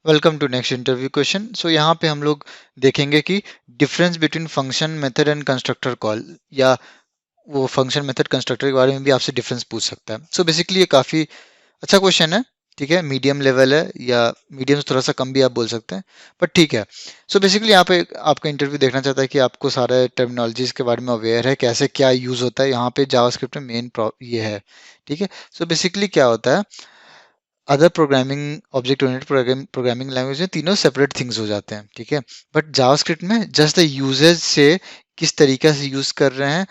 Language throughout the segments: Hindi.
Welcome to next interview question. So यहाँ पे हम लोग देखेंगे कि difference between function method and constructor call, या वो फंक्शन मेथड कंस्ट्रक्टर के बारे में भी आपसे डिफरेंस पूछ सकता है। सो बेसिकली ये काफ़ी अच्छा क्वेश्चन है। ठीक है, मीडियम लेवल है, या मीडियम से थोड़ा सा कम भी आप बोल सकते हैं, बट ठीक है। सो बेसिकली यहाँ पे आपका इंटरव्यू देखना चाहता है कि आपको सारे टर्मिनोलॉजीज के बारे में अवेयर है, कैसे क्या यूज़ होता है। यहाँ पे जावास्क्रिप्ट में मेन ये है। ठीक है, सो बेसिकली क्या होता है, other programming object oriented programming language में तीनों सेपरेट थिंग्स हो जाते हैं। ठीक है, बट जावास्क्रिप्ट में जस्ट द यूजेज से किस तरीके से यूज कर रहे हैं,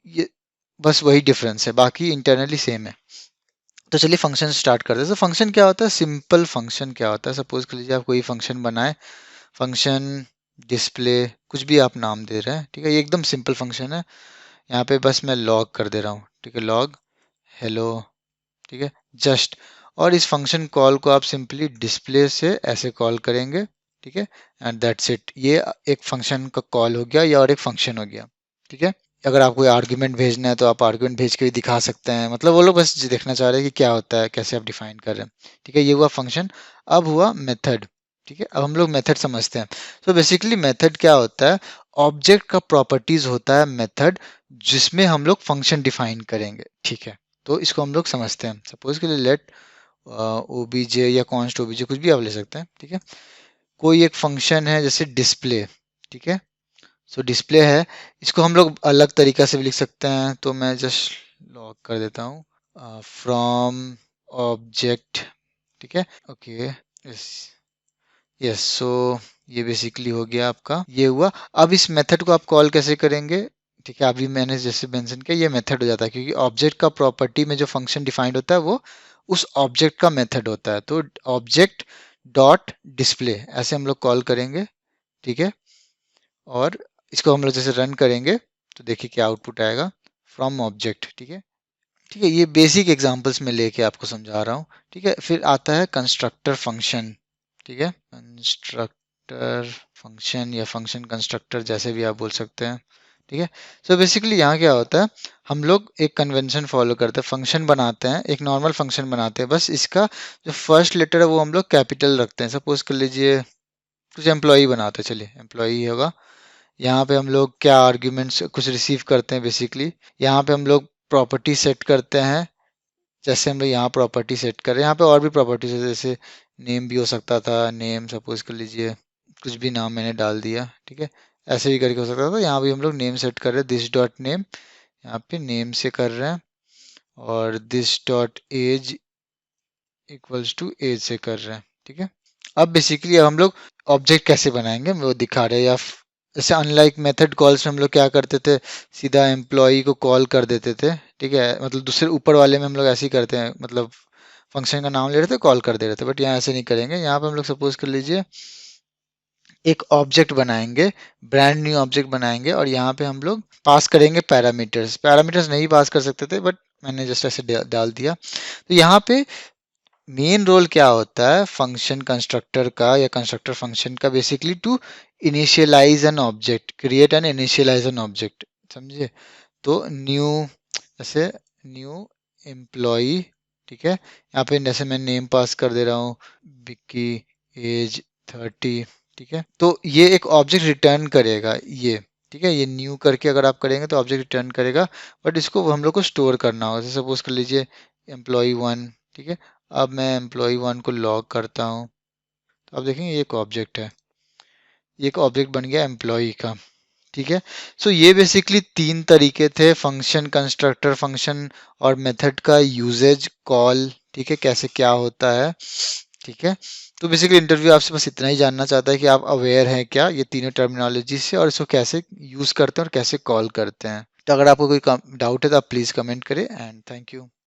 ये बस वही डिफरेंस है, बाकी इंटरनली सेम है। तो चलिए फंक्शन स्टार्ट करते हैं। तो फंक्शन क्या होता है, सिंपल फंक्शन क्या होता है, सपोज कर लीजिए आप कोई फंक्शन बनाए, फंक्शन डिस्प्ले कुछ भी आप नाम दे रहे हैं। ठीक है, ये एकदम सिंपल फंक्शन है। यहाँ पे बस मैं लॉग कर दे रहा हूँ। ठीक है, लॉग हेलो। ठीक है, जस्ट। और इस फंक्शन कॉल को आप सिंपली डिस्प्ले से ऐसे कॉल करेंगे। ठीक है, एंड दैट्स इट। ये एक फंक्शन का कॉल हो गया, या और एक फंक्शन हो गया। ठीक है, अगर आपको आर्ग्यूमेंट भेजना है तो आप आर्ग्यूमेंट भेज के भी दिखा सकते हैं। मतलब वो लोग बस देखना चाह रहे हैं कि क्या होता है, कैसे आप डिफाइन कर रहे हैं। ठीक है, ये हुआ फंक्शन। अब हुआ मेथड। ठीक है, अब हम लोग मेथड समझते हैं। तो बेसिकली मेथड क्या होता है, ऑब्जेक्ट का प्रॉपर्टीज होता है मेथड, जिसमें हम लोग फंक्शन डिफाइन करेंगे। ठीक है, तो इसको हम लोग समझते हैं। सपोज के लिए लेट ओबीजे या कॉन्स्ट ओबीजे कुछ भी आप ले सकते हैं। ठीक है, कोई एक फंक्शन है जैसे डिस्प्ले। ठीक है, सो डिस्प्ले है, इसको हम लोग अलग तरीका से भी लिख सकते हैं। तो मैं जस्ट लॉग कर देता हूँ फ्रॉम ऑब्जेक्ट। ठीक है, ओके, यस यस। सो ये बेसिकली हो गया आपका, ये हुआ। अब इस मेथड को आप कॉल कैसे करेंगे। ठीक है, अभी मैंने जैसे मेंशन किया, ये मेथड हो जाता है, क्योंकि ऑब्जेक्ट का प्रॉपर्टी में जो फंक्शन डिफाइंड होता है वो उस ऑब्जेक्ट का मेथड होता है। तो ऑब्जेक्ट डॉट डिस्प्ले ऐसे हम लोग कॉल करेंगे। ठीक है, और इसको हम लोग जैसे रन करेंगे तो देखिए क्या आउटपुट आएगा, फ्रॉम ऑब्जेक्ट। ठीक है, ठीक है, ये बेसिक एग्जांपल्स में लेके आपको समझा रहा हूँ। ठीक है, फिर आता है कंस्ट्रक्टर फंक्शन। ठीक है, कंस्ट्रक्टर फंक्शन या फंक्शन कंस्ट्रक्टर जैसे भी आप बोल सकते हैं। ठीक है, सो बेसिकली यहाँ क्या होता है, हम लोग एक कन्वेंशन फॉलो करते हैं, फंक्शन बनाते हैं, एक नॉर्मल फंक्शन बनाते हैं। बस इसका जो फर्स्ट लेटर है वो हम लोग कैपिटल रखते हैं। सपोज कर लीजिए कुछ एम्प्लॉई बनाते हैं, चलिए एम्प्लॉई होगा। यहाँ पे हम लोग क्या आर्ग्यूमेंट्स कुछ रिसीव करते हैं बेसिकली, यहाँ पे हम लोग प्रॉपर्टी सेट करते हैं। जैसे हम लोग यहाँ प्रॉपर्टी सेट कर रहे हैं, यहाँ पे और भी प्रॉपर्टीज है, जैसे नेम भी हो सकता था, नेम सपोज कर लीजिए कुछ भी नाम मैंने डाल दिया। ठीक है, ऐसे भी करके हो सकता था। यहाँ भी हम लोग नेम सेट कर रहे हैं, दिस डॉट नेम, यहाँ पे नेम से कर रहे हैं, और this dot age equals to age से कर रहे हैं। ठीक है, अब बेसिकली अब हम लोग ऑब्जेक्ट कैसे बनाएंगे वो दिखा रहे हैं। या जैसे अनलाइक मेथड कॉल्स में हम लोग क्या करते थे, सीधा एम्प्लॉय को कॉल कर देते थे। ठीक है, मतलब दूसरे ऊपर वाले में हम लोग ऐसे ही करते हैं, मतलब फंक्शन का नाम ले रहे थे, कॉल कर दे रहे थे। बट यहाँ ऐसे नहीं करेंगे। यहाँ पे हम लोग सपोज कर लीजिए एक ऑब्जेक्ट बनाएंगे, ब्रांड न्यू ऑब्जेक्ट बनाएंगे, और यहाँ पे हम लोग पास करेंगे पैरामीटर्स। पैरामीटर्स नहीं पास कर सकते थे, बट मैंने जस्ट ऐसे डाल दिया। तो यहाँ पे मेन रोल क्या होता है फंक्शन कंस्ट्रक्टर का या कंस्ट्रक्टर फंक्शन का, basically to initialise an object, create an initialise an object. समझिए, तो न्यू, जैसे न्यू एम्प्लॉय। ठीक है, यहाँ पे जैसे मैं नेम पास कर दे रहा हूँ, विक्की, एज 30। ठीक है, तो ये एक ऑब्जेक्ट रिटर्न करेगा ये। ठीक है, ये न्यू करके अगर आप करेंगे तो ऑब्जेक्ट रिटर्न करेगा, बट इसको हम लोग को स्टोर करना होगा। जैसे सपोज कर लीजिए एम्प्लॉय 1। ठीक है, अब मैं एम्प्लॉय 1 को लॉग करता हूँ, तो आप देखेंगे ये एक ऑब्जेक्ट है, ये एक ऑब्जेक्ट बन गया एम्प्लॉय का। ठीक है, सो ये बेसिकली तीन तरीके थे फंक्शन कंस्ट्रक्टर फंक्शन और मेथड का यूजेज कॉल। ठीक है, कैसे क्या होता है। ठीक है, तो बेसिकली इंटरव्यू आपसे बस इतना ही जानना चाहता है कि आप अवेयर हैं क्या ये तीनों टर्मिनोलॉजी से, और इसको कैसे यूज करते हैं और कैसे कॉल करते हैं। तो अगर आपको कोई डाउट है तो आप प्लीज कमेंट करें, एंड थैंक यू।